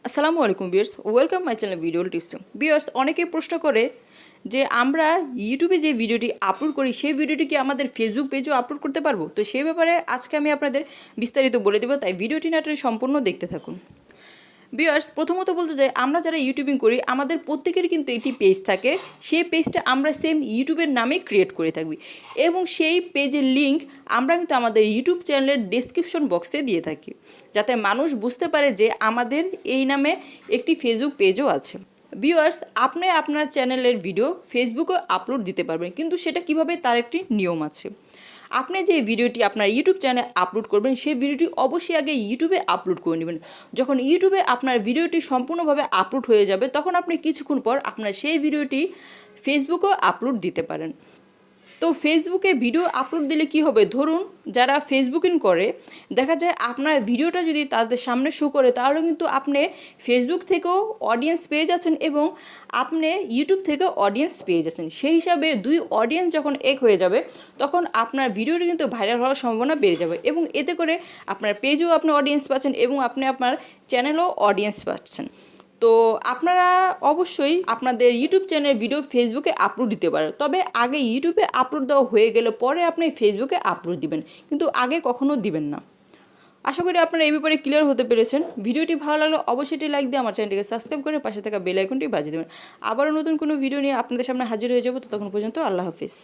আসসালামু আলাইকুম viewers, welcome my channel video tips. Viewers, অনেকেই প্রশ্ন করে যে আমরা ইউটিউবে যে ভিডিওটি আপলোড করি সেই ভিডিওটি কি আমাদের ফেসবুক পেজেও আপলোড করতে পারবো? তো সেই ব্যাপারে আজকে আমি আপনাদের বিস্তারিত বলে দেবো, তাই ভিডিওটি না টেনে সম্পূর্ণ দেখতে থাকুন। ভিউয়ার্স, প্রথমত বলতে চাই, আমরা যারা ইউটিউবিং করি আমাদের প্রত্যেকেরই কিন্তু একটি পেজ থাকে। সেই পেজটা আমরা সেম ইউটিউবের নামে ক্রিয়েট করে থাকবি এবং সেই পেজের লিঙ্ক আমরা কিন্তু আমাদের ইউটিউব চ্যানেলের ডেসক্রিপশন বক্সে দিয়ে থাকি, যাতে মানুষ বুঝতে পারে যে আমাদের এই নামে একটি ফেসবুক পেজও আছে। ভিউয়ার্স, আপনি আপনার চ্যানেলের ভিডিও ফেসবুকে আপলোড দিতে পারবেন, কিন্তু সেটা কিভাবে, তার একটি নিয়ম আছে। আপনি যে ভিডিওটি আপনার ইউটিউব চ্যানেলে আপলোড করবেন সেই ভিডিওটি অবশ্যই আগে ইউটিউবে আপলোড করে নেবেন। যখন ইউটিউবে আপনার ভিডিওটি সম্পূর্ণভাবে আপলোড হয়ে যাবে তখন আপনি কিছুক্ষণ পর আপনার সেই ভিডিওটি ফেসবুকেও আপলোড দিতে পারেন। তো ফেসবুকে ভিডিও আপলোড দিলে কি হবে, ধরুন যারা ফেসবুকিং করে দেখা যায় আপনার ভিডিওটা যদি তাদের সামনে শো করে তাহলে কিন্তু আপনি ফেসবুক থেকেও অডিয়েন্স পেয়ে যাচ্ছেন এবং আপনি ইউটিউব থেকেও অডিয়েন্স পেয়ে যাচ্ছেন। সেই হিসাবে দুই অডিয়েন্স যখন এক হয়ে যাবে তখন আপনার ভিডিওটি কিন্তু ভাইরাল হওয়ার সম্ভাবনা বেড়ে যাবে এবং এতে করে আপনার পেজেও আপনি অডিয়েন্স পাচ্ছেন এবং আপনি আপনার চ্যানেলেও অডিয়েন্স পাচ্ছেন। তো আপনারা অবশ্যই আপনাদের ইউটিউব চ্যানেলের ভিডিও ফেসবুকে আপলোড দিতে পারেন, তবে আগে ইউটিউবে আপলোড দেওয়া হয়ে গেলে পরে আপনি ফেসবুকে আপলোড দিবেন, কিন্তু আগে কখনো দিবেন না। আশা করি আপনারা এই ব্যাপারে ক্লিয়ার হতে পেরেছেন। ভিডিওটি ভালো লাগলে অবশ্যই লাইক দিয়ে আমার চ্যানেলটিকে সাবস্ক্রাইব করে পাশে থাকা বেল আইকনটি বাজিয়ে দেবেন। আবারও নতুন কোনো ভিডিও নিয়ে আপনাদের সামনে হাজির হয়ে যাব। ততক্ষণ পর্যন্ত আল্লাহ হাফিজ।